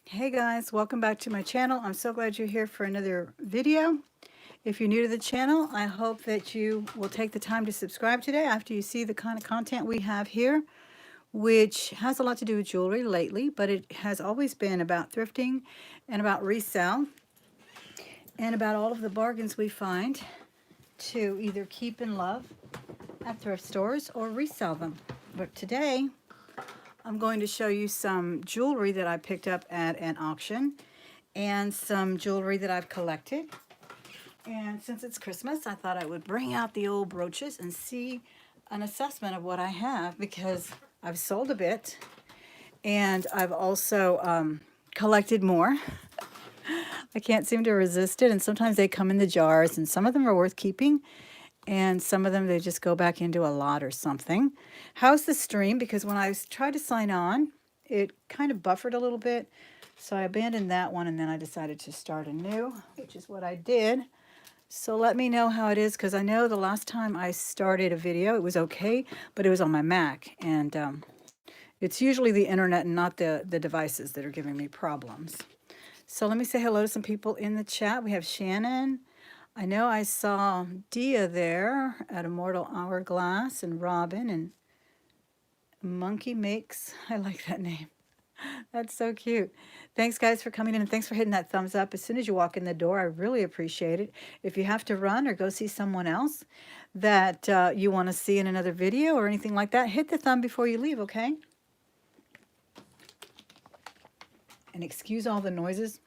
Hey guys, welcome back to my channel. I'm so glad you're here for another video. If you're new to the channel, I hope that you will take the time to subscribe today after you see the kind of content we have here, which has a lot to do with jewelry lately, but it has always been about thrifting and about resale and about all of the bargains we find to either keep and love at thrift stores or resell them. But today, I'm going to show you some jewelry that I picked up at an auction and some jewelry that I've collected. And since it's Christmas, I thought I would bring out the old brooches and see an assessment of what I have, because I've sold a bit and I've also collected more. I can't seem to resist it, and sometimes they come in the jars, and some of them are worth keeping, and some of them they just go back into a lot or something. How's the stream? Because when I tried to sign on, it kind of buffered a little bit, so I abandoned that one, and then I decided to start anew, which is what I did. So let me know how it is, because I know the last time I started a video, it was okay, but it was on my Mac, and it's usually the internet and not the devices that are giving me problems. So let me say hello to some people in the chat. We have Shannon. I know I saw Dia there at Immortal Hourglass, and Robin, and Monkey Makes. I like that name. That's so cute. Thanks, guys, for coming in, and thanks for hitting that thumbs up as soon as you walk in the door. I really appreciate it. If you have to run or go see someone else that you want to see in another video or anything like that, hit the thumb before you leave, okay? And excuse all the noises.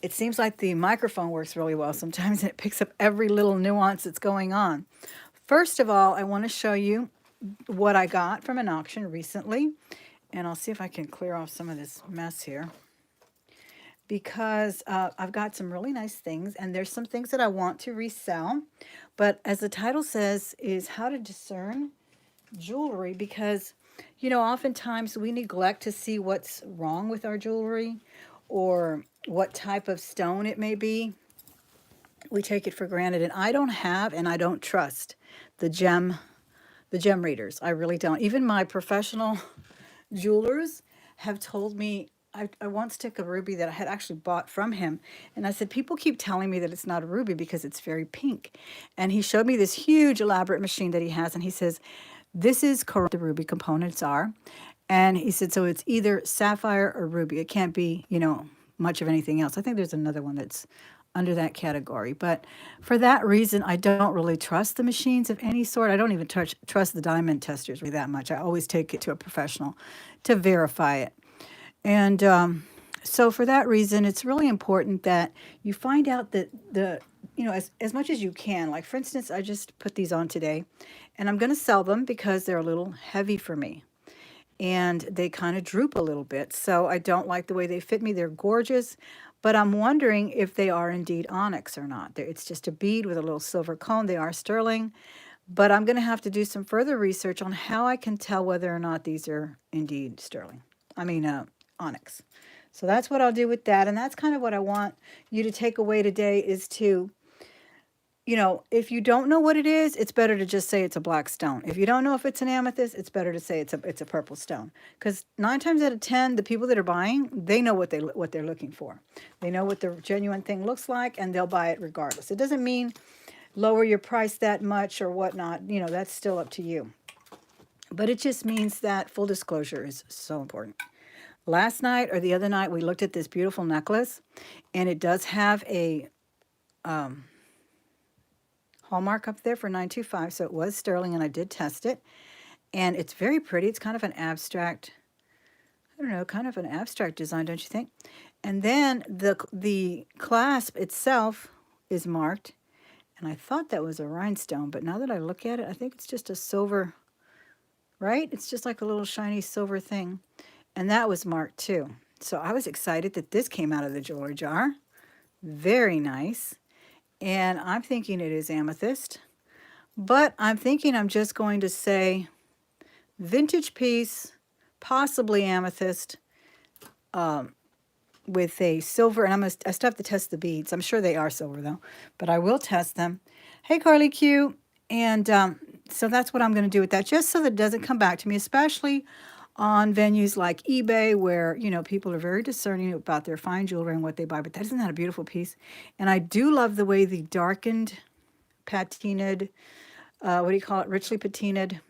It seems like the microphone works really well sometimes, and it picks up every little nuance that's going on. First of all, I want to show you what I got from an auction recently. And I'll see if I can clear off some of this mess here, because I've got some really nice things, and there's some things that I want to resell. But as the title says, is how to discern jewelry, because, you know, oftentimes we neglect to see what's wrong with our jewelry or what type of stone it may be. We take it for granted, and I don't have and I don't trust the gem readers. I really don't. Even my professional jewelers have told me, I once took a ruby that I had actually bought from him, and I said, people keep telling me that it's not a ruby because it's very pink. And he showed me this huge elaborate machine that he has, and he says, this is correct, the ruby components are. And he said, so it's either sapphire or ruby. It can't be, you know, much of anything else. I think there's another one that's under that category. But for that reason, I don't really trust the machines of any sort. I don't even trust the diamond testers really that much. I always take it to a professional to verify it. And so for that reason, it's really important that you find out that you know, as much as you can. Like, for instance, I just put these on today, and I'm going to sell them because they're a little heavy for me, and they kind of droop a little bit. So I don't like the way they fit me. They're gorgeous, but I'm wondering if they are indeed onyx or not. It's just a bead with a little silver cone. They are sterling, but I'm going to have to do some further research on how I can tell whether or not these are indeed sterling. I mean, onyx. So that's what I'll do with that, and that's kind of what I want you to take away today, is to, you know, if you don't know what it is, it's better to just say it's a black stone. If you don't know if it's an amethyst, it's better to say it's a purple stone. Because 9 times out of 10, the people that are buying, they know what they're looking for. They know what the genuine thing looks like, and they'll buy it regardless. It doesn't mean lower your price that much or whatnot. You know, that's still up to you. But it just means that full disclosure is so important. Last night or the other night, we looked at this beautiful necklace, and it does have a hallmark up there for 925, so it was sterling, and I did test it, and it's very pretty. It's kind of an abstract, I don't know, kind of an abstract design, don't you think? And then the clasp itself is marked, and I thought that was a rhinestone, but now that I look at it, I think it's just a silver, right? It's just like a little shiny silver thing, and that was marked too. So I was excited that this came out of the jewelry jar. Very nice. And I'm thinking it is amethyst, but I'm thinking I'm just going to say vintage piece, possibly amethyst, with a silver, and I still have to test the beads. I'm sure they are silver though, but I will test them. Hey, Carly Q. And so that's what I'm going to do with that, just so that it doesn't come back to me, especially on venues like eBay where, you know, people are very discerning about their fine jewelry and what they buy. But that isn't that a beautiful piece? And I do love the way the darkened, patinaed, what do you call it? Richly patinaed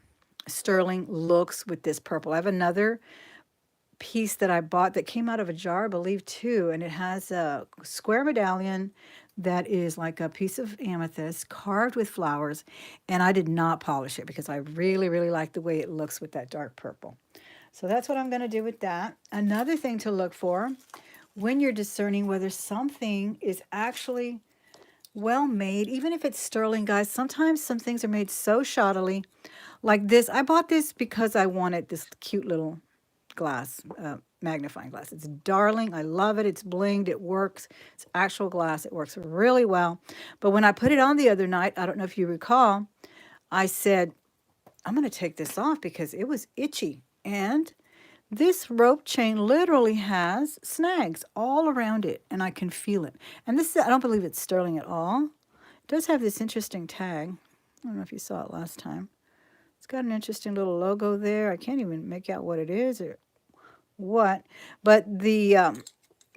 sterling looks with this purple. I have another piece that I bought that came out of a jar, I believe, too, and it has a square medallion that is like a piece of amethyst carved with flowers, and I did not polish it because I really, really like the way it looks with that dark purple. So that's what I'm going to do with that. Another thing to look for when you're discerning whether something is actually well made, even if it's sterling, guys, sometimes some things are made so shoddily. Like this, I bought this because I wanted this cute little glass, magnifying glass. It's darling. I love it. It's blinged. It works. It's actual glass. It works really well. But when I put it on the other night, I don't know if you recall, I said, I'm going to take this off because it was itchy. And this rope chain literally has snags all around it, and I can feel it. And this is, I don't believe it's sterling at all. It does have this interesting tag. I don't know if you saw it last time. It's got an interesting little logo there. I can't even make out what it is or what, but the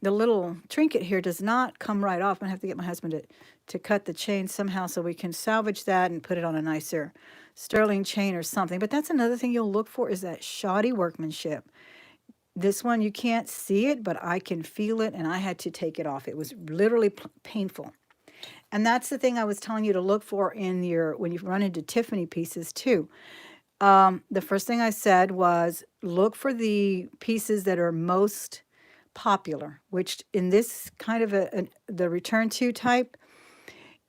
little trinket here does not come right off. I'm gonna have to get my husband to cut the chain somehow so we can salvage that and put it on a nicer sterling chain or something. But that's another thing you'll look for, is that shoddy workmanship. This one, you can't see it, but I can feel it, and I had to take it off. It was literally painful. And that's the thing I was telling you to look for in your, when you run into Tiffany pieces too. The first thing I said was look for the pieces that are most popular, which in this kind of the return to type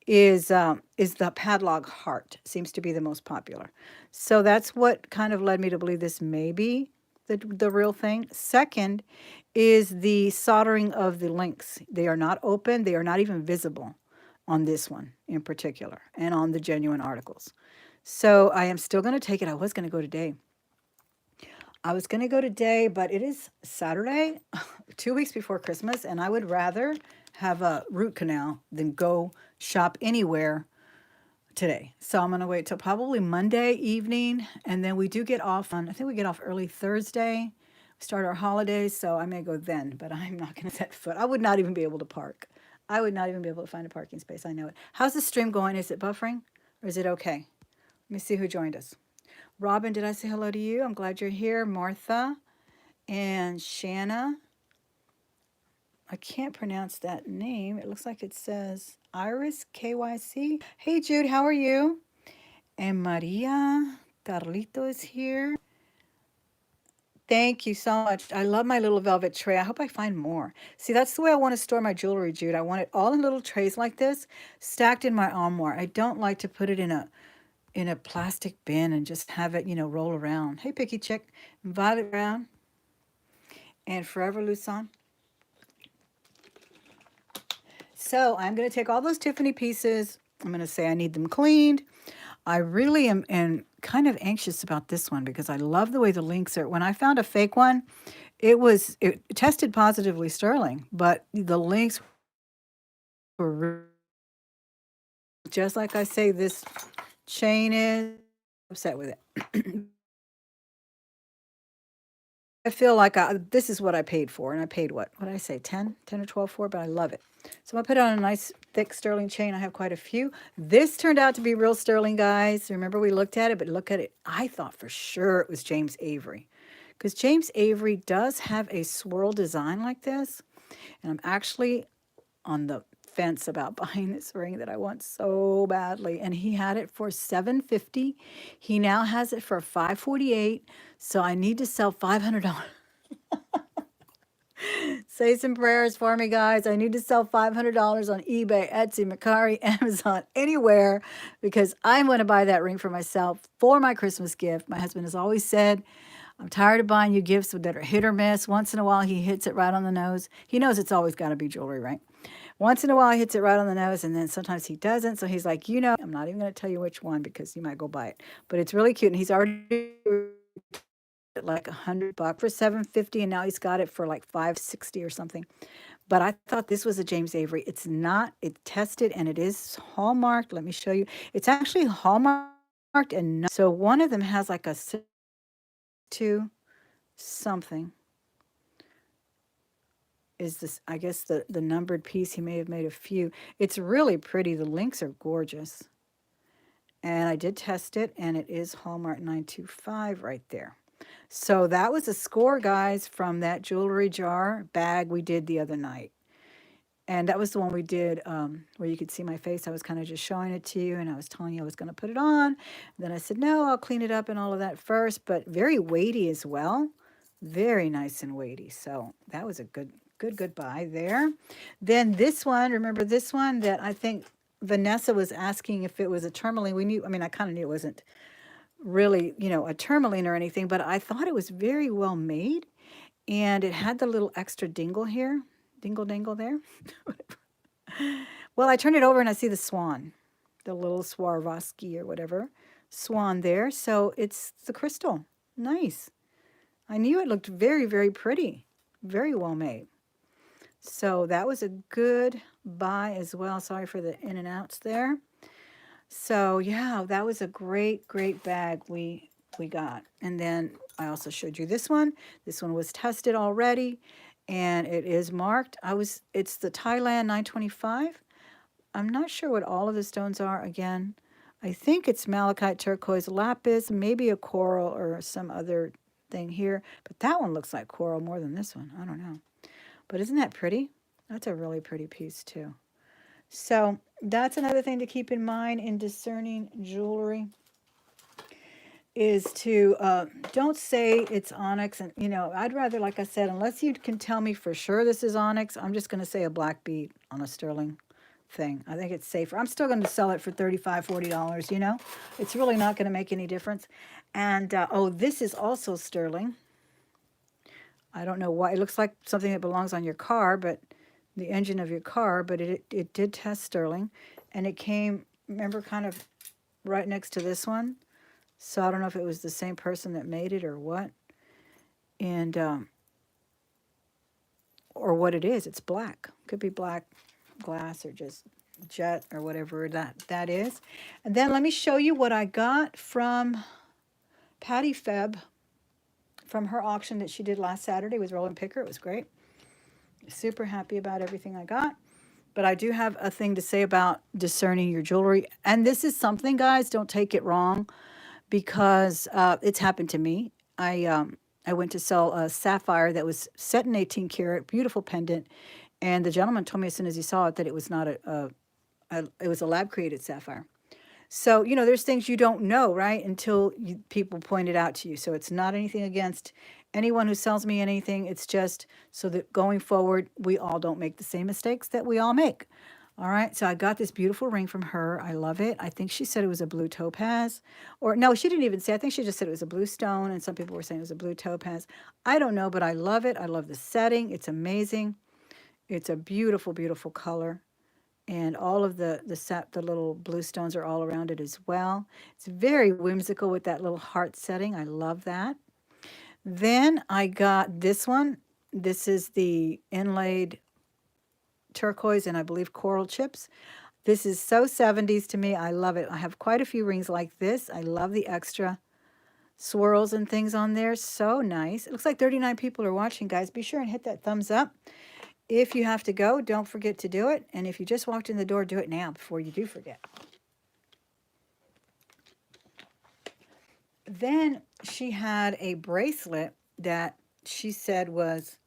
is the padlock heart. Seems to be the most popular. So that's what kind of led me to believe this may be the real thing. Second is the soldering of the links. They are not open. They are not even visible on this one in particular, and on the genuine articles. So I am still going to take it. I was going to go today. I was going to go today, but it is Saturday, 2 weeks before Christmas, and I would rather have a root canal than go shop anywhere today. So I'm going to wait till probably Monday evening, and then we do get off on, I think we get off early Thursday. We start our holidays, so I may go then, but I'm not going to set foot. I would not even be able to park. I would not even be able to find a parking space. I know it. How's the stream going? Is it buffering or is it okay? Let me see who joined us. Robin, did I say hello to you? I'm glad you're here. Martha and Shanna. I can't pronounce that name. It looks like it says Iris KYC. Hey, Jude, how are you? And Maria Carlito is here. Thank you so much. I love my little velvet tray. I hope I find more. See, that's the way I want to store my jewelry, Jude. I want it all in little trays like this, stacked in my armoire. I don't like to put it in a plastic bin and just have it, you know, roll around. Hey, Picky Chick, Violet Brown, and Forever Lucon. So I'm going to take all those Tiffany pieces. I'm going to say I need them cleaned. I really am kind of anxious about this one because I love the way the links are. When I found a fake one, it tested positively sterling, but the links were just like I say this chain is. Upset with it. I feel like this is what I paid for, and I paid what did I say, 10 or 12 for, but I love it. So I put it on a nice thick sterling chain. I have quite a few. This turned out to be real sterling, guys. Remember we looked at it, but look at it. I thought for sure it was James Avery, because James Avery does have a swirl design like this, and I'm actually on the fence about buying this ring that I want so badly. And he had it for $750. He now has it for $548. So I need to sell $500. Say some prayers for me, guys. I need to sell $500 on eBay, Etsy, Mercari, Amazon, anywhere, because I'm going to buy that ring for myself for my Christmas gift. My husband has always said, I'm tired of buying you gifts that are hit or miss. Once in a while, he hits it right on the nose. He knows it's always got to be jewelry, right? Once in a while, he hits it right on the nose, and then sometimes he doesn't. So he's like, you know, I'm not even going to tell you which one because you might go buy it. But it's really cute, and he's already like $100 for $750, and now he's got it for like $560 or something. But I thought this was a James Avery. It's not. It's tested, and it is hallmarked. Let me show you. It's actually hallmarked, and not, so one of them has like a 2. something is this, I guess the numbered piece. He may have made a few. It's really pretty. The links are gorgeous. And I did test it, and it is Hallmark 925 right there. So that was a score, guys, from that jewelry jar bag we did the other night. And that was the one we did where you could see my face. I was kind of just showing it to you, and I was telling you I was going to put it on. Then I said, no, I'll clean it up and all of that first. But very weighty as well. Very nice and weighty. So that was a good buy there. Then this one, remember this one that I think Vanessa was asking if it was a tourmaline. We knew, I mean, I kind of knew it wasn't really, a tourmaline or anything, but I thought it was very well made. And it had the little extra dingle here, dingle dangle there. Well, I turned it over and I see the swan, the little Swarovski or whatever swan there. So it's the crystal. Nice. I knew it looked very, very pretty, very well made. So that was a good buy as well. Sorry for the in and outs there. So yeah, that was a great bag we got. And then I also showed you this one. This one was tested already, and it is marked. It's the Thailand 925. I'm not sure what all of the stones are. Again, I think it's malachite, turquoise, lapis, maybe a coral or some other thing here. But that one looks like coral more than this one. I don't know. But isn't that pretty? That's a really pretty piece too. So that's another thing to keep in mind in discerning jewelry is to don't say it's onyx. And, I'd rather, like I said, unless you can tell me for sure this is onyx, I'm just going to say a black bead on a sterling thing. I think it's safer. I'm still going to sell it for $35, $40, It's really not going to make any difference. And, oh, this is also sterling. I don't know why. It looks like something that belongs on your car, but the engine of your car, but it did test sterling. And it came, remember, kind of right next to this one. So I don't know if it was the same person that made it or what. And, or what it is. It's black. Could be black glass or just jet or whatever that is. And then let me show you what I got from Patti Feb from her auction that she did last Saturday with Roland Picker. It was great. Super happy about everything I got. But I do have a thing to say about discerning your jewelry. And this is something, guys, don't take it wrong, because it's happened to me. I went to sell a sapphire that was set in 18 karat, beautiful pendant. And the gentleman told me as soon as he saw it that it was not it was a lab created sapphire. So, there's things you don't know, right? Until people point it out to you. So it's not anything against anyone who sells me anything. It's just so that going forward, we all don't make the same mistakes that we all make. All right. So I got this beautiful ring from her. I love it. I think she said it was a blue topaz. Or no, she didn't even say. I think she just said it was a blue stone. And some people were saying it was a blue topaz. I don't know, but I love it. I love the setting. It's amazing. It's a beautiful, beautiful color. And all of the little blue stones are all around it as well. It's very whimsical with that little heart setting. I love that. Then I got this one. This is the inlaid turquoise and I believe coral chips. This is so 70s to me. I love it. I have quite a few rings like this. I love the extra swirls and things on there. So nice. It looks like 39 people are watching, guys. Be sure and hit that thumbs up. If you have to go, don't forget to do it. And if you just walked in the door, do it now before you do forget. Then she had a bracelet that she said was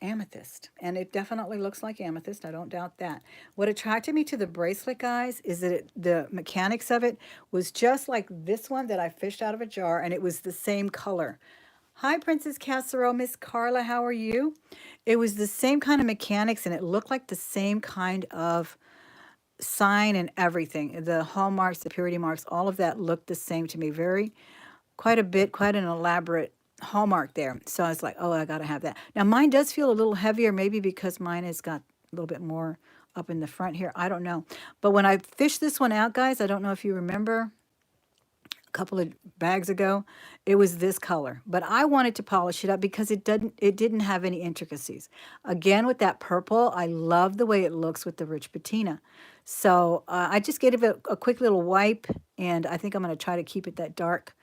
amethyst. And it definitely looks like amethyst. I don't doubt that. What attracted me to the bracelet, guys, is that the mechanics of it was just like this one that I fished out of a jar. And it was the same color. Hi, Princess Casserole. Miss Carla, how are you? It was the same kind of mechanics, and it looked like the same kind of sign and everything. The hallmarks, the purity marks, all of that looked the same to me. Quite an elaborate hallmark there. So I was like, oh, I got to have that. Now, mine does feel a little heavier, maybe because mine has got a little bit more up in the front here. I don't know. But when I fished this one out, guys, I don't know if you remember, couple of bags ago, it was this color, but I wanted to polish it up because it didn't have any intricacies. Again, with that purple, I love the way it looks with the rich patina. So I just gave it a quick little wipe, and I think I'm going to try to keep it that dark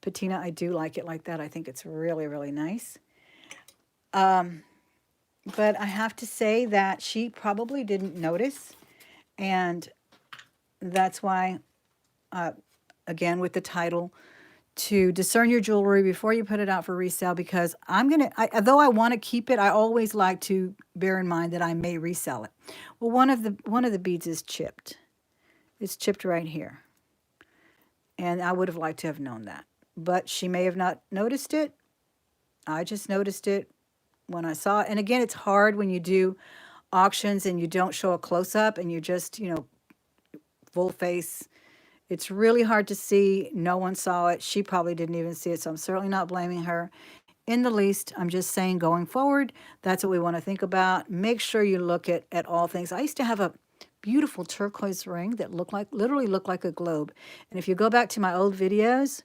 patina. I do like it like that. I think it's really, really nice. Um, but I have to say that she probably didn't notice. And that's why, uh, again, with the title, to discern your jewelry before you put it out for resale, because though I want to keep it, I always like to bear in mind that I may resell it. Well, one of the beads is chipped. It's chipped right here. And I would have liked to have known that. But she may have not noticed it. I just noticed it when I saw it. And again, it's hard when you do auctions and you don't show a close up and you just, full face. It's really hard to see. No one saw it. She probably didn't even see it. So I'm certainly not blaming her in the least. I'm just saying going forward, that's what we want to think about. Make sure you look at all things. I used to have a beautiful turquoise ring that literally looked like a globe. And if you go back to my old videos,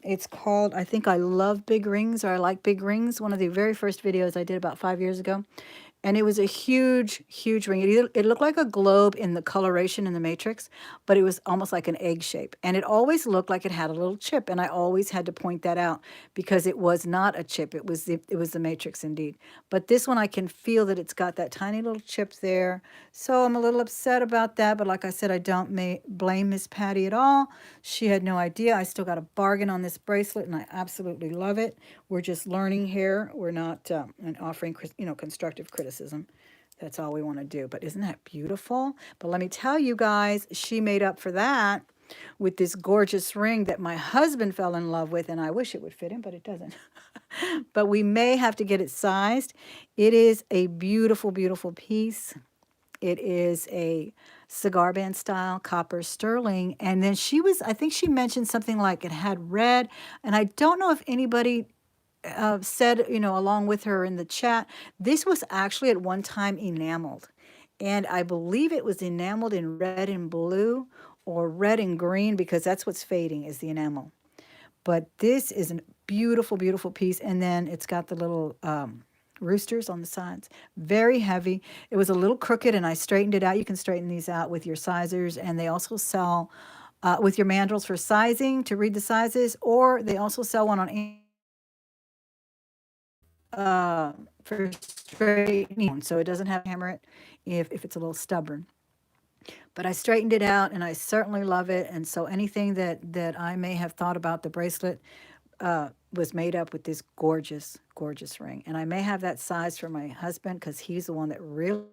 it's called, I think I love big rings, or I like big rings. One of the very first videos I did about 5 years ago. And it was a huge, huge ring. It looked like a globe in the coloration in the matrix, but it was almost like an egg shape. And it always looked like it had a little chip. And I always had to point that out because it was not a chip. It was the matrix indeed. But this one, I can feel that it's got that tiny little chip there. So I'm a little upset about that. But like I said, I don't blame Miss Patti at all. She had no idea. I still got a bargain on this bracelet, and I absolutely love it. We're just learning here. We're not offering, constructive criticism. That's all we want to do. But isn't that beautiful? But let me tell you guys, she made up for that with this gorgeous ring that my husband fell in love with, and I wish it would fit him, but it doesn't. But we may have to get it sized. It is a beautiful, beautiful piece. It is a cigar band style copper sterling. And then I think she mentioned something like it had red. And I don't know if anybody said, along with her in the chat, this was actually at one time enameled. And I believe it was enameled in red and blue, or red and green, because that's what's fading is the enamel. But this is a beautiful, beautiful piece. And then it's got the little roosters on the sides. Very heavy. It was a little crooked, and I straightened it out. You can straighten these out with your sizers. And they also sell with your mandrels for sizing, to read the sizes. Or they also sell one on for straightening, so it doesn't have to hammer it if it's a little stubborn. But I straightened it out, and I certainly love it. And so anything that I may have thought about the bracelet was made up with this gorgeous, gorgeous ring. And I may have that size for my husband, because he's the one that really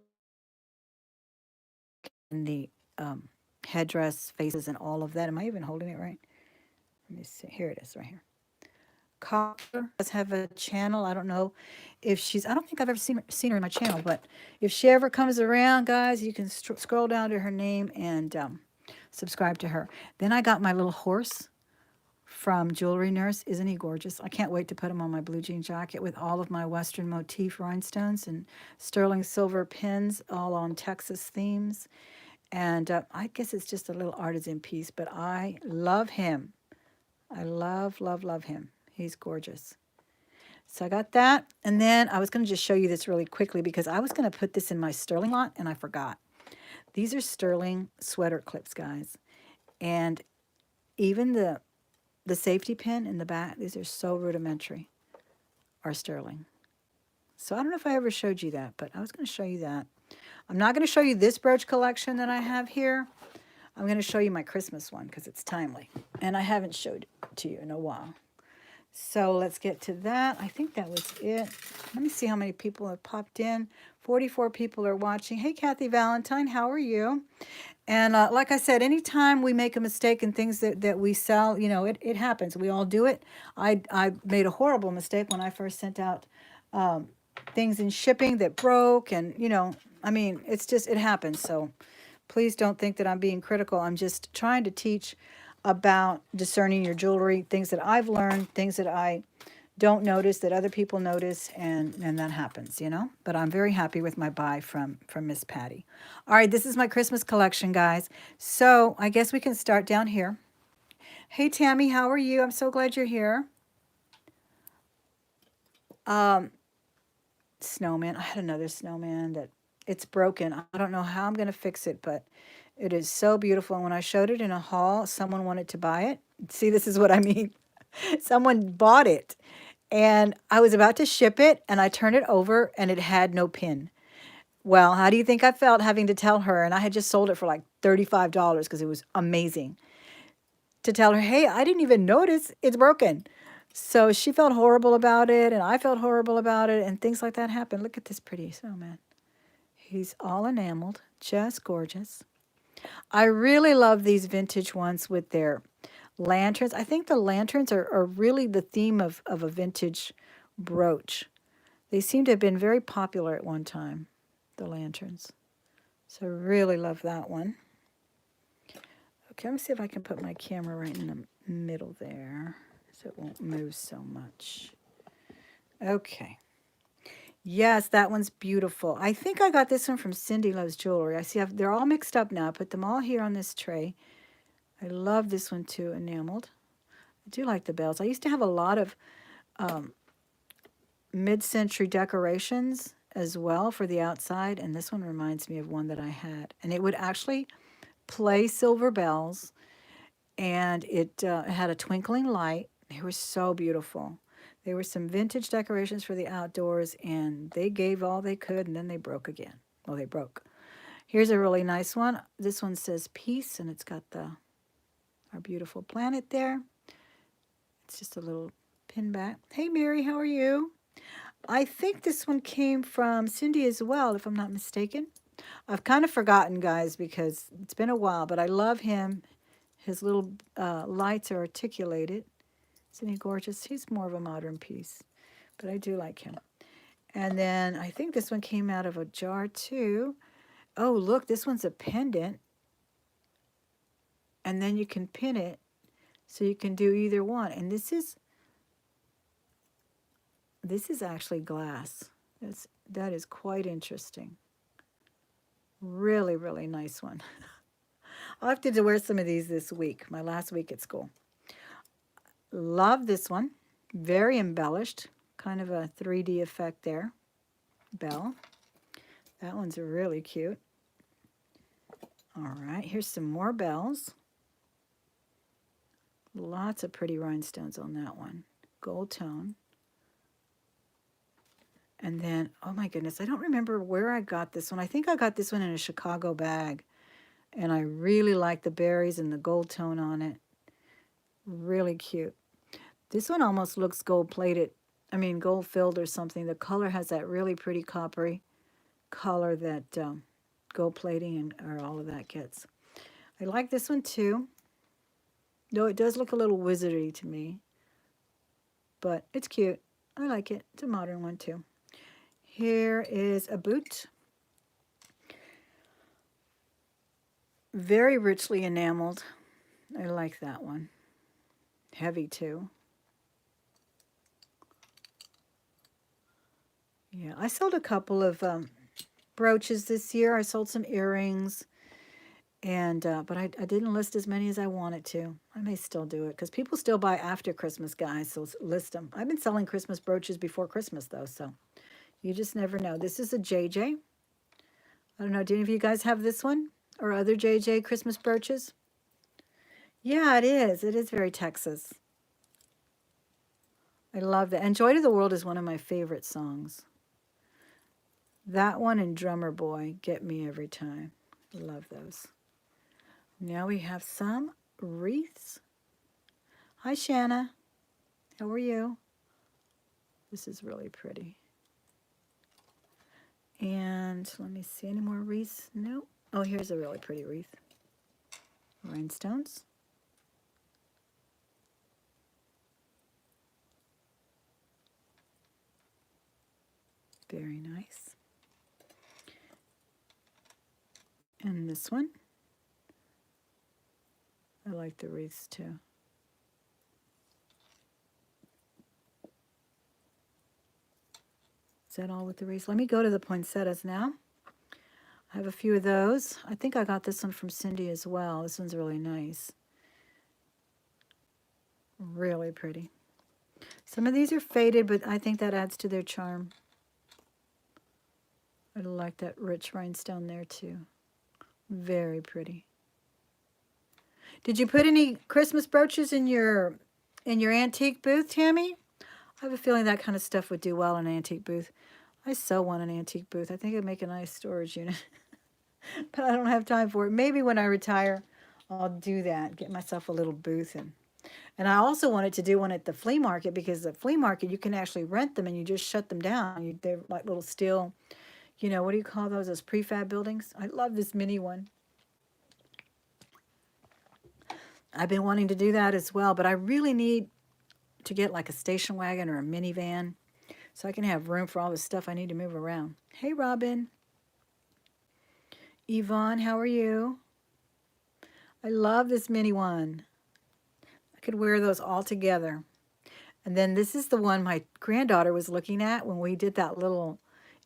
in the headdress, faces, and all of that. Am I even holding it right? Let me see. Here it is, right here. Copper does have a channel. I don't know if I don't think I've ever seen her in my channel, but if she ever comes around, guys, you can scroll down to her name and subscribe to her. Then I got my little horse from Jewelry Nurse. Isn't he gorgeous? I can't wait to put him on my blue jean jacket with all of my Western motif rhinestones and sterling silver pins, all on Texas themes. And I guess it's just a little artisan piece, but I love him. I love, love, love him. He's gorgeous. So I got that. And then I was going to just show you this really quickly, because I was going to put this in my sterling lot and I forgot. These are sterling sweater clips, guys. And even the safety pin in the back, these are so rudimentary, are sterling. So I don't know if I ever showed you that, but I was going to show you that. I'm not going to show you this brooch collection that I have here. I'm going to show you my Christmas one because it's timely. And I haven't showed it to you in a while. So let's get to that. I think that was it. Let me see how many people have popped in. 44 people are watching. Hey, Kathy Valentine, how are you? And like I said, anytime we make a mistake in things that we sell, it happens. We all do it. I made a horrible mistake when I first sent out things in shipping that broke. And, it happens. So please don't think that I'm being critical. I'm just trying to teach about discerning your jewelry, things that I've learned, things that I don't notice that other people notice, and that happens, But I'm very happy with my buy from Miss Patti. All right, this is my Christmas collection, guys. So I guess we can start down here. Hey, Tammy, how are you? I'm so glad you're here. Snowman. I had another snowman that it's broken. I don't know how I'm going to fix it, but it is so beautiful. And when I showed it in a haul, someone wanted to buy it. See, this is what I mean. Someone bought it, and I was about to ship it, and I turned it over, and it had no pin. Well, how do you think I felt having to tell her? And I had just sold it for like $35 because it was amazing. To tell her, hey, I didn't even notice it's broken. So she felt horrible about it, and I felt horrible about it, and things like that happened. Look at this pretty snowman. He's all enameled, just gorgeous. I really love these vintage ones with their lanterns. I think the lanterns are really the theme of a vintage brooch. They seem to have been very popular at one time, the lanterns. So I really love that one. Okay, let me see if I can put my camera right in the middle there so it won't move so much. Okay. Yes, that one's beautiful. I think I got this one from Cindy Loves Jewelry. I see they're all mixed up now. I put them all here on this tray. I love this one too, enameled. I do like the bells. I used to have a lot of mid-century decorations as well for the outside, and this one reminds me of one that I had. And it would actually play silver bells, and it had a twinkling light. They were so beautiful. There were some vintage decorations for the outdoors, and they gave all they could, and then they broke again. Well, they broke. Here's a really nice one. This one says peace, and it's got our beautiful planet there. It's just a little pin back. Hey, Mary, how are you? I think this one came from Cindy as well, if I'm not mistaken. I've kind of forgotten, guys, because it's been a while, but I love him. His little lights are articulated. Isn't he gorgeous? He's more of a modern piece, but I do like him. And then I think this one came out of a jar too. Oh, look, this one's a pendant. And then you can pin it so you can do either one. And this is actually glass. That is quite interesting. Really, really nice one. I'll have to wear some of these this week, my last week at school. Love this one. Very embellished. Kind of a 3D effect there. Bell. That one's really cute. All right, here's some more bells. Lots of pretty rhinestones on that one. Gold tone. And then, oh my goodness, I don't remember where I got this one. I think I got this one in a Chicago bag. And I really like the berries and the gold tone on it. Really cute. This one almost looks gold plated. I mean, gold filled or something. The color has that really pretty coppery color that gold plating and or all of that gets. I like this one too. Though it does look a little wizardy to me. But it's cute. I like it. It's a modern one too. Here is a boot. Very richly enameled. I like that one. Heavy too. Yeah, I sold a couple of brooches this year. I sold some earrings, and but I didn't list as many as I wanted to. I may still do it because people still buy after Christmas, guys, so list them. I've been selling Christmas brooches before Christmas, though, so you just never know. This is a JJ. I don't know, do any of you guys have this one or other JJ Christmas brooches? Yeah, it is. It is very Texas. I love that. And Joy to the World is one of my favorite songs. That one and Drummer Boy get me every time. I love those. Now we have some wreaths. Hi, Shanna. How are you? This is really pretty. And let me see, any more wreaths? No. Oh, here's a really pretty wreath. Rhinestones. Very nice. And this one. I like the wreaths too. Is that all with the wreaths? Let me go to the poinsettias now. I have a few of those. I think I got this one from Cindy as well. This one's really nice. Really pretty. Some of these are faded, but I think that adds to their charm. I like that rich rhinestone there too. Very pretty. Did you put any Christmas brooches in your in your antique booth, Tammy? I have a feeling that kind of stuff would do well in an antique booth. I so want an antique booth. I think it'd make a nice storage unit, but I don't have time for it. Maybe when I retire, I'll do that. Get myself a little booth. And I also wanted to do one at the flea market, because the flea market, you can actually rent them and you just shut them down. They're like little steel, you know, what do you call those? Those prefab buildings. I love this mini one. I've been wanting to do that as well, but I really need to get like a station wagon or a minivan so I can have room for all the stuff I need to move around. Hey, Robin. Yvonne, how are you? I love this mini one. I could wear those all together. And then this is the one my granddaughter was looking at when we did that little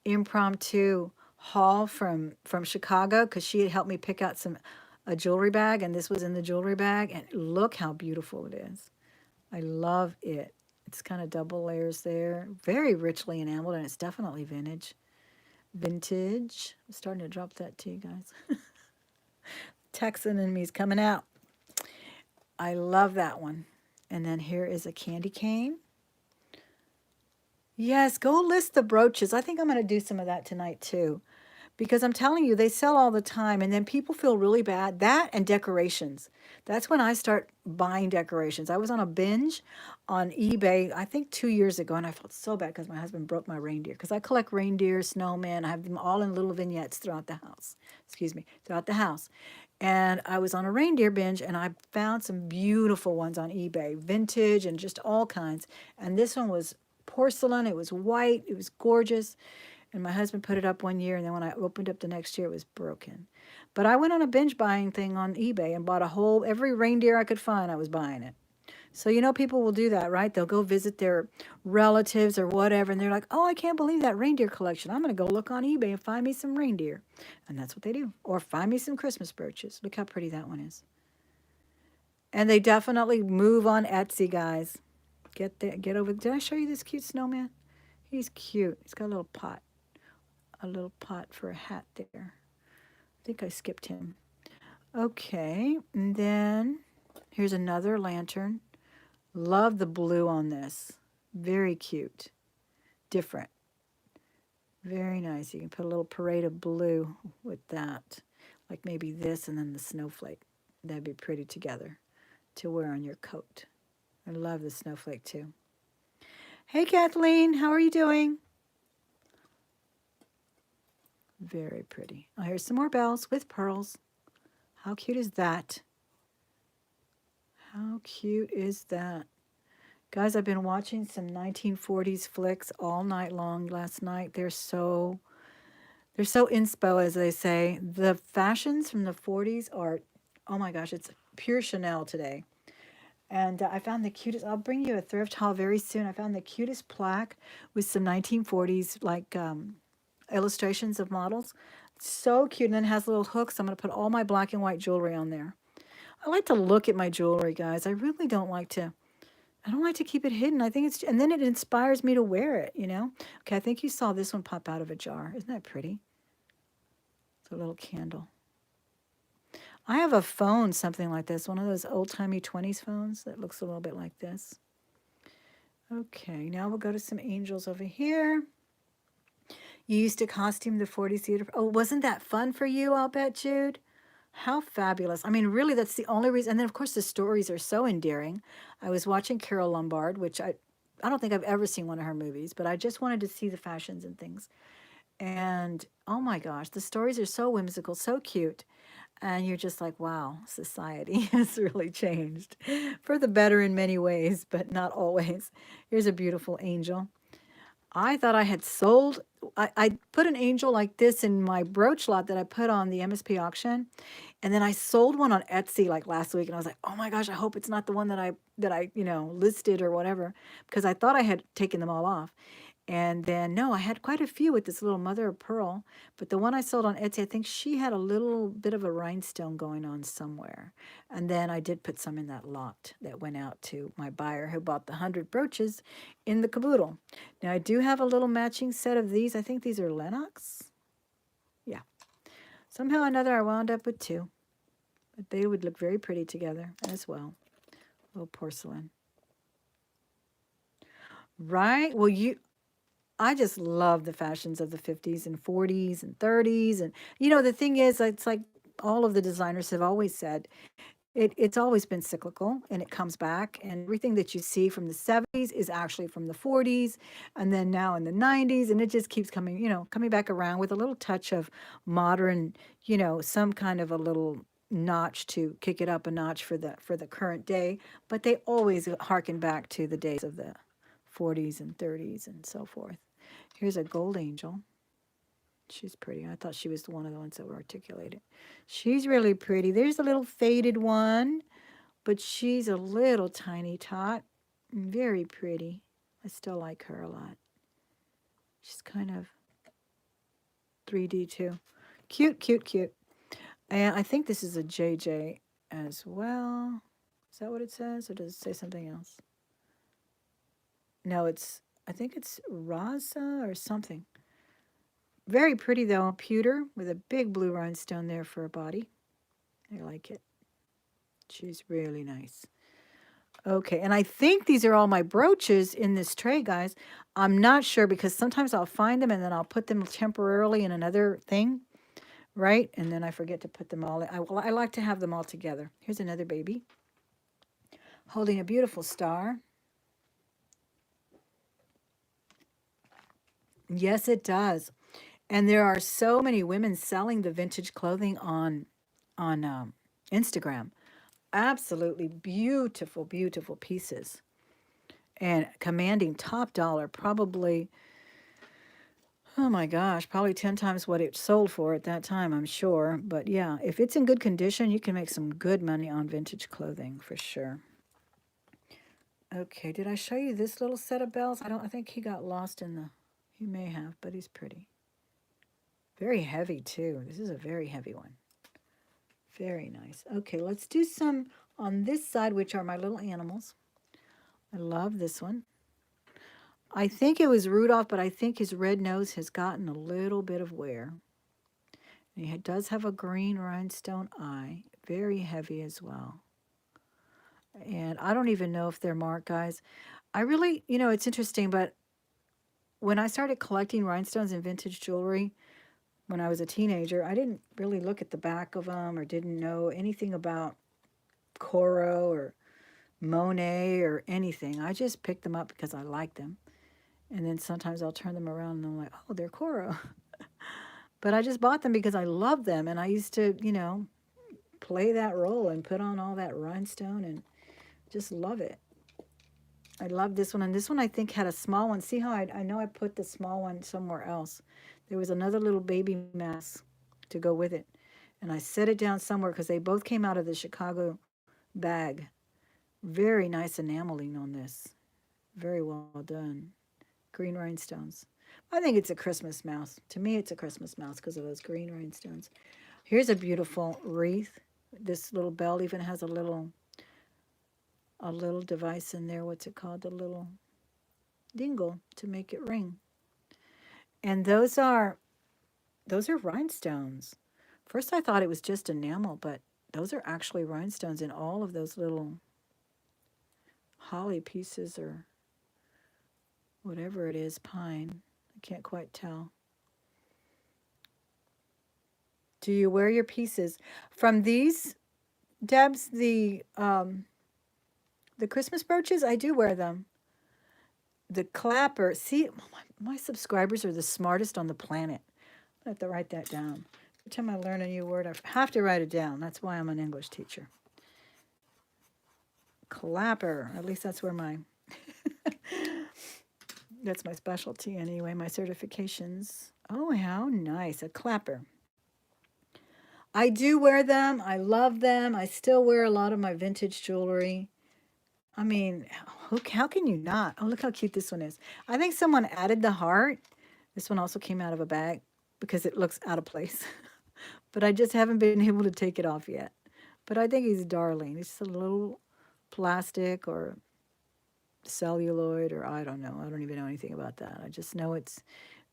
impromptu haul from Chicago, because she had helped me pick out a jewelry bag, and this was in the jewelry bag, and look how beautiful it is. I love it. It's kind of double layers there, very richly enameled, and it's definitely vintage. Vintage. I'm starting to drop that tea, guys. Texan in me's coming out. I love that one. And then here is a candy cane. Yes, go list the brooches. I think I'm going to do some of that tonight too, because I'm telling you, they sell all the time, and then people feel really bad. That and decorations. That's when I start buying decorations. I was on a binge on eBay, I think 2 years ago, and I felt so bad because my husband broke my reindeer, because I collect reindeer, snowmen. I have them all in little vignettes throughout the house. Excuse me, throughout the house. And I was on a reindeer binge, and I found some beautiful ones on eBay, vintage and just all kinds. And this one was porcelain. It was white. It was gorgeous. And my husband put it up one year, and then when I opened up the next year, it was broken. But I went on a binge buying thing on eBay and bought every reindeer I could find, I was buying it. So, you know, people will do that, right? They'll go visit their relatives or whatever, and they're like, oh, I can't believe that reindeer collection. I'm going to go look on eBay and find me some reindeer. And that's what they do. Or find me some Christmas brooches. Look how pretty that one is. And they definitely move on Etsy, guys. Get over. Did I show you this cute snowman? He's cute. He's got a little pot for a hat there. I think I skipped him. Okay, and then here's another lantern. Love the blue on this. Very cute. Different. Very nice. You can put a little parade of blue with that. Like maybe this and then the snowflake. That'd be pretty together to wear on your coat. I love the snowflake too. Hey, Kathleen, how are you doing? Very pretty. Oh, here's some more bells with pearls. How cute is that? How cute is that? Guys, I've been watching some 1940s flicks all night long last night. They're so inspo, as they say. The fashions from the 40s are, oh my gosh, it's pure Chanel today. And I found the cutest, I'll bring you a thrift haul very soon. I found the cutest plaque with some 1940s like illustrations of models. So cute, and then it has little hooks. I'm going to put all my black and white jewelry on there. I like to look at my jewelry, guys. I really don't like to, I don't like to keep it hidden. I think it's, and then it inspires me to wear it, you know? Okay, I think you saw this one pop out of a jar. Isn't that pretty? It's a little candle. I have a phone, something like this, one of those old-timey 20s phones that looks a little bit like this. Okay, now we'll go to some angels over here. You used to costume the 40s theater. Oh, wasn't that fun for you, I'll bet, Jude? How fabulous. I mean, really, that's the only reason. And then, of course, the stories are so endearing. I was watching Carol Lombard, which I don't think I've ever seen one of her movies, but I just wanted to see the fashions and things. And, oh my gosh, the stories are so whimsical, so cute. And you're just like, wow, society has really changed for the better in many ways, but not always. Here's a beautiful angel. I thought I had sold, I put an angel like this in my brooch lot that I put on the MSP auction. And then I sold one on Etsy like last week. And I was like, oh my gosh, I hope it's not the one that I listed or whatever, because I thought I had taken them all off. And then, no, I had quite a few with this little mother of pearl. But the one I sold on Etsy, I think she had a little bit of a rhinestone going on somewhere. And then I did put some in that lot that went out to my buyer who bought the 100 brooches in the caboodle. Now, I do have a little matching set of these. I think these are Lennox. Yeah. Somehow or another, I wound up with two. But they would look very pretty together as well. A little porcelain. Right? Well, I just love the fashions of the 50s and 40s and 30s. And, the thing is, it's like all of the designers have always said, it's always been cyclical and it comes back. And everything that you see from the 70s is actually from the 40s and then now in the 90s. And it just keeps coming, coming back around with a little touch of modern, some kind of a little notch to kick it up a notch for the current day. But they always harken back to the days of the 40s and 30s and so forth. Here's a gold angel. She's pretty. I thought she was one of the ones that were articulated. She's really pretty. There's a little faded one, but she's a little tiny tot. Very pretty. I still like her a lot. She's kind of 3D too. Cute, cute, cute. And I think this is a JJ as well. Is that what it says? Or does it say something else? No, I think it's Raza or something. Very pretty though, pewter with a big blue rhinestone there for a body. I like it. She's really nice. Okay, and I think these are all my brooches in this tray, guys. I'm not sure because sometimes I'll find them and then I'll put them temporarily in another thing, right? And then I forget to put them all in. I like to have them all together. Here's another baby holding a beautiful star. Yes, it does. And there are so many women selling the vintage clothing on Instagram. Absolutely beautiful, beautiful pieces and commanding top dollar, probably, oh my gosh, probably 10 times what it sold for at that time, I'm sure. But yeah, if it's in good condition, you can make some good money on vintage clothing for sure. Okay, did I show you this little set of bells? I think he got lost in the, he may have, but he's pretty. Very heavy too. This is a very heavy one. Very nice. Okay, let's do some on this side, which are my little animals. I love this one. I think it was Rudolph, but I think his red nose has gotten a little bit of wear. And he does have a green rhinestone eye, very heavy as well. And I don't even know if they're marked, guys. I really, it's interesting, but when I started collecting rhinestones and vintage jewelry when I was a teenager, I didn't really look at the back of them or didn't know anything about Coro or Monet or anything. I just picked them up because I liked them. And then sometimes I'll turn them around and I'm like, oh, they're Coro. But I just bought them because I love them. And I used to, play that role and put on all that rhinestone and just love it. I love this one. And this one I think had a small one. See how I know I put the small one somewhere else. There was another little baby mask to go with it. And I set it down somewhere because they both came out of the Chicago bag. Very nice enameling on this. Very well done. Green rhinestones. I think it's a Christmas mouse. To me, it's a Christmas mouse because of those green rhinestones. Here's a beautiful wreath. This little bell even has a little device in there. What's it called? The little dingle to make it ring. And those are rhinestones. First, I thought it was just enamel, but those are actually rhinestones in all of those little holly pieces or whatever it is, pine. I can't quite tell. Do you wear your pieces from these, Debs? The Christmas brooches? I do wear them. The clapper. See, my subscribers are the smartest on the planet. I have to write that down. Every time I learn a new word, I have to write it down. That's why I'm an English teacher. Clapper. At least that's where that's my specialty anyway, my certifications. Oh, how nice. A clapper. I do wear them. I love them. I still wear a lot of my vintage jewelry. I mean, how can you not? Oh, look how cute this one is. I think someone added the heart. This one also came out of a bag because it looks out of place. But I just haven't been able to take it off yet. But I think he's darling. It's just a little plastic or celluloid or I don't know. I don't even know anything about that. I just know it's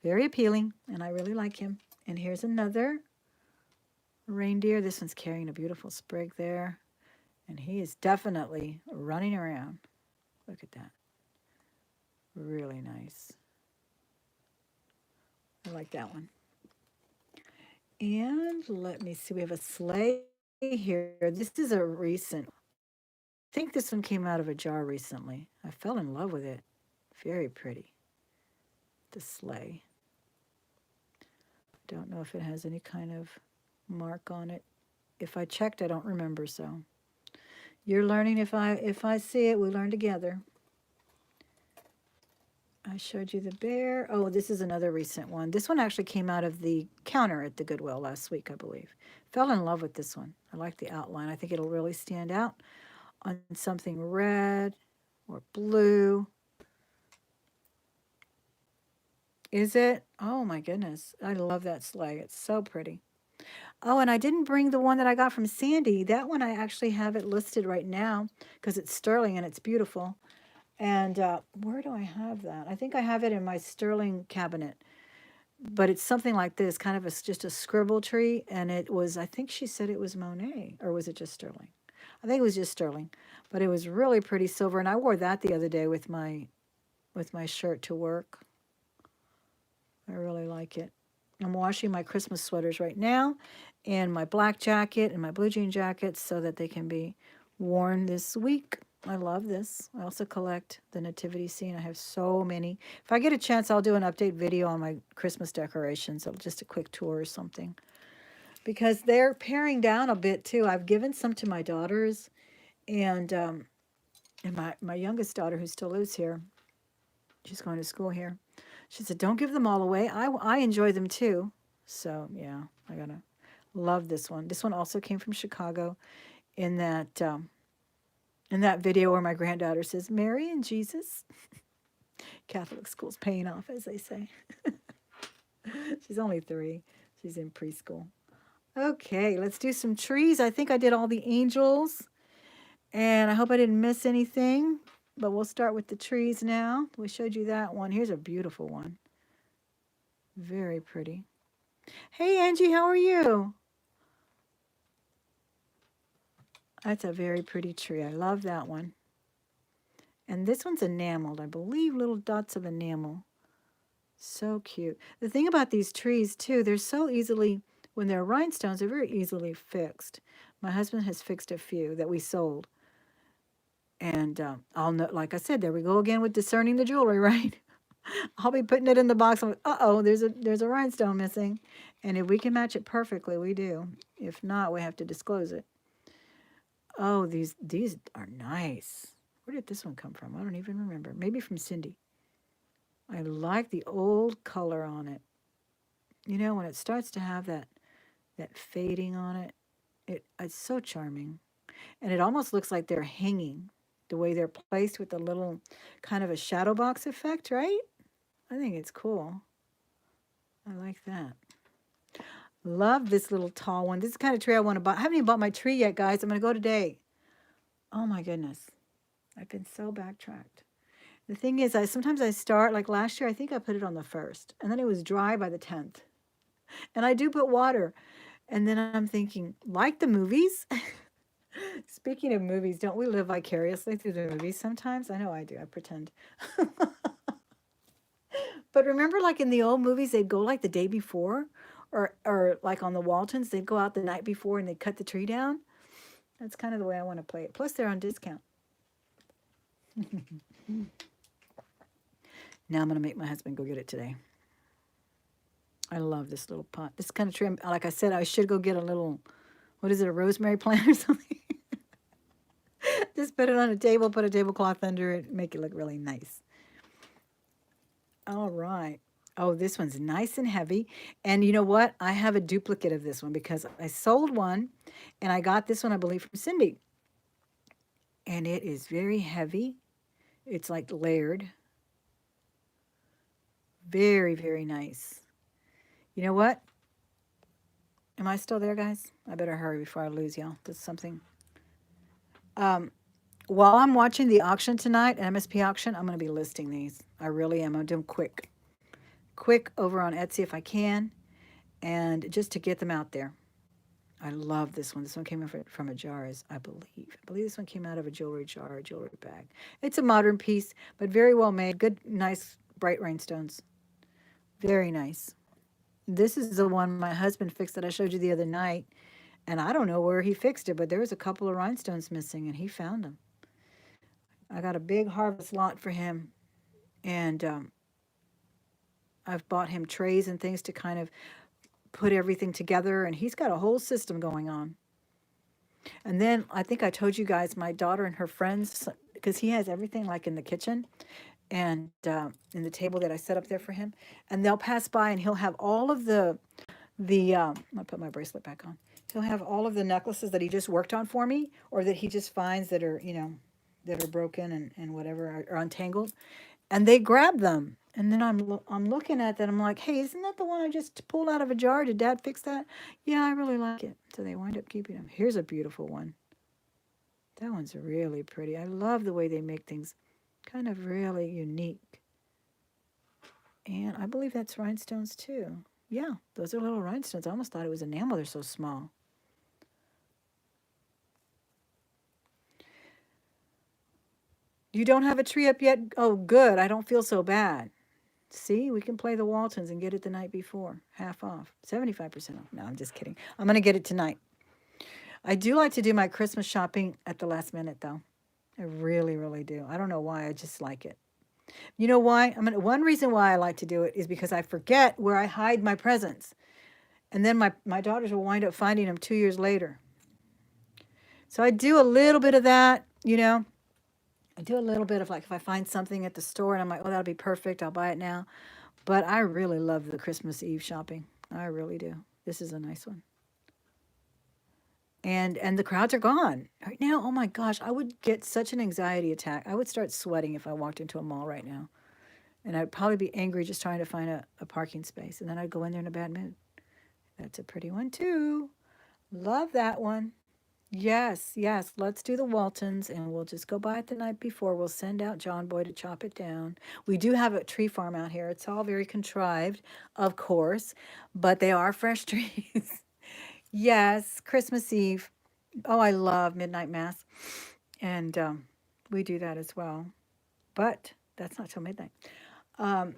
very appealing and I really like him. And here's another reindeer. This one's carrying a beautiful sprig there. And he is definitely running around. Look at that. Really nice. I like that one. And let me see, we have a sleigh here. This is a recent. I think this one came out of a jar recently. I fell in love with it. Very pretty. The sleigh. Don't know if it has any kind of mark on it. If I checked, I don't remember, so you're learning. If I see it, we learn together. I showed you the bear. Oh, this is another recent one. This one actually came out of the counter at the Goodwill last week, I believe. Fell in love with this one. I like the outline. I think it'll really stand out on something red or blue. Is it? Oh my goodness. I love that sleigh. It's so pretty. Oh, and I didn't bring the one that I got from Sandy. That one I actually have it listed right now because it's sterling and it's beautiful. And where do I have that? I think I have it in my sterling cabinet. But it's something like this, kind of just a scribble tree. And it was, I think she said it was Monet, or was it just sterling? I think it was just sterling, but it was really pretty silver. And I wore that the other day with my shirt to work. I really like it. I'm washing my Christmas sweaters right now and my black jacket and my blue jean jackets so that they can be worn this week. I love this. I also collect the nativity scene. I have so many. If I get a chance, I'll do an update video on my Christmas decorations. Just a quick tour or something. Because they're paring down a bit too. I've given some to my daughters and my youngest daughter who still lives here. She's going to school here. She said, "Don't give them all away. I enjoy them too." So yeah, I gotta love this one. This one also came from Chicago in that video where my granddaughter says, "Mary and Jesus." Catholic school's paying off, as they say. She's only 3. She's in preschool. Okay, let's do some trees. I think I did all the angels, and I hope I didn't miss anything. But we'll start with the trees now. We showed you that one. Here's a beautiful one. Very pretty. Hey, Angie, how are you? That's a very pretty tree. I love that one. And this one's enameled. I believe little dots of enamel. So cute. The thing about these trees, too, they're so easily, when they're rhinestones, they're very easily fixed. My husband has fixed a few that we sold. And I'll know, like I said, there we go again with discerning the jewelry, right? I'll be putting it in the box. I'm like, uh-oh, there's a rhinestone missing. And if we can match it perfectly, we do. If not, we have to disclose it. Oh, these are nice. Where did this one come from? I don't even remember. Maybe from Cindy. I like the old color on it. You know, when it starts to have that fading on it, it's so charming. And it almost looks like they're hanging the way they're placed with the little kind of a shadow box effect, right? I think it's cool. I like that. Love this little tall one. This is the kind of tree I want to buy. I haven't even bought my tree yet, guys. I'm going to go today. Oh my goodness. I've been so backtracked. The thing is, sometimes I start, like last year, I think I put it on the 1st, and then it was dry by the 10th. And I do put water. And then I'm thinking, like the movies? Speaking of movies, don't we live vicariously through the movies sometimes? I know I do. I pretend. But remember, like in the old movies, they'd go like the day before, or like on the Waltons, they'd go out the night before and they'd cut the tree down. That's kind of the way I want to play it. Plus, they're on discount. Now I'm going to make my husband go get it today. I love this little pot. This kind of tree, like I said, I should go get a little, what is it, a rosemary plant or something? Just put it on a table, put a tablecloth under it, make it look really nice. All right. Oh, this one's nice and heavy. And you know what? I have a duplicate of this one because I sold one and I got this one, I believe, from Cindy. And it is very heavy. It's like layered. Very, very nice. You know what? Am I still there, guys? I better hurry before I lose y'all. There's something. While I'm watching the auction tonight, an MSP auction, I'm going to be listing these. I really am. I'm doing quick over on Etsy if I can, and just to get them out there. I love this one. This one came from a jar, as I believe. I believe this one came out of a jewelry jar, a jewelry bag. It's a modern piece, but very well made. Good, nice, bright rhinestones. Very nice. This is the one my husband fixed that I showed you the other night. And I don't know where he fixed it, but there was a couple of rhinestones missing, and he found them. I got a big harvest lot for him, and I've bought him trays and things to kind of put everything together, and he's got a whole system going on. And then I think I told you guys my daughter and her friends, because he has everything like in the kitchen and in the table that I set up there for him, and they'll pass by and he'll have all of I'll put my bracelet back on. He'll have all of the necklaces that he just worked on for me, or that he just finds that are, that are broken and whatever, or untangled, and they grab them. And then I'm looking at that. I'm like, hey, isn't that the one I just pulled out of a jar? Did Dad fix that? Yeah, I really like it. So they wind up keeping them. Here's a beautiful one. That one's really pretty. I love the way they make things kind of really unique. And I believe that's rhinestones too. Yeah, those are little rhinestones. I almost thought it was enamel. They're so small. You don't have a tree up yet? Oh, good. I don't feel so bad. See, we can play the Waltons and get it the night before. Half off. 75% off. No, I'm just kidding. I'm going to get it tonight. I do like to do my Christmas shopping at the last minute, though. I really, really do. I don't know why. I just like it. You know why? One reason why I like to do it is because I forget where I hide my presents. And then my daughters will wind up finding them 2 years later. So I do a little bit of that. I do a little bit of, like, if I find something at the store and I'm like, oh, that'll be perfect, I'll buy it now. But I really love the Christmas Eve shopping. I really do. This is a nice one. And the crowds are gone. Right now, oh my gosh, I would get such an anxiety attack. I would start sweating if I walked into a mall right now. And I'd probably be angry just trying to find a parking space. And then I'd go in there in a bad mood. That's a pretty one too. Love that one. Yes, yes. Let's do the Waltons, and we'll just go by it the night before. We'll send out John Boy to chop it down. We do have a tree farm out here. It's all very contrived, of course, but they are fresh trees. Yes, Christmas Eve. Oh, I love midnight mass, and we do that as well. But that's not till midnight. Um,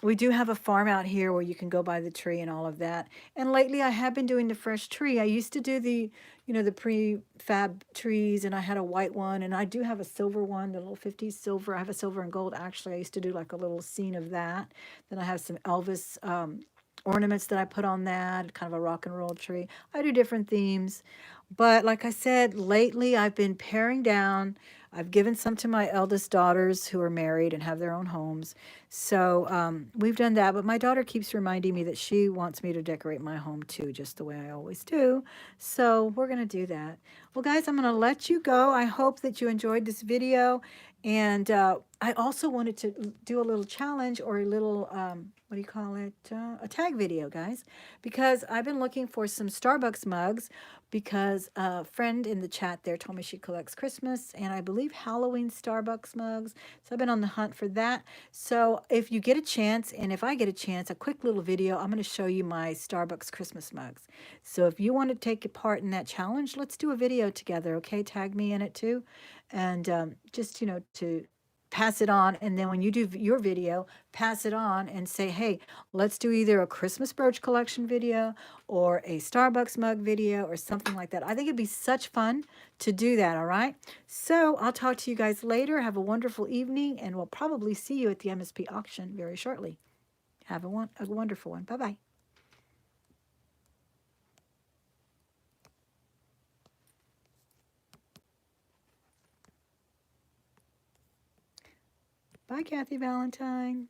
we do have a farm out here where you can go by the tree and all of that. And lately I have been doing the fresh tree. I used to do the prefab trees, and I had a white one, and I do have a silver one, the little 50s silver. I have a silver and gold actually. I used to do like a little scene of that. Then I have some Elvis ornaments that I put on that, kind of a rock and roll tree. I do different themes. But like I said, lately I've been paring down. I've given some to my eldest daughters who are married and have their own homes. So we've done that. But my daughter keeps reminding me that she wants me to decorate my home too, just the way I always do. So we're going to do that. Well, guys, I'm going to let you go. I hope that you enjoyed this video. And I also wanted to do a little challenge, or a little, what do you call it? A tag video, guys, because I've been looking for some Starbucks mugs, because a friend in the chat there told me she collects Christmas and I believe Halloween Starbucks mugs. So I've been on the hunt for that. So if you get a chance, and if I get a chance, a quick little video, I'm going to show you my Starbucks Christmas mugs. So if you want to take a part in that challenge, let's do a video together, okay? Tag me in it too. And just, to pass it on. And then when you do your video, pass it on and say, hey, let's do either a Christmas brooch collection video or a Starbucks mug video or something like that. I think it'd be such fun to do that, all right? So I'll talk to you guys later. Have a wonderful evening, and we'll probably see you at the MSP auction very shortly. Have a wonderful one. Bye-bye. Bye, Kathy Valentine.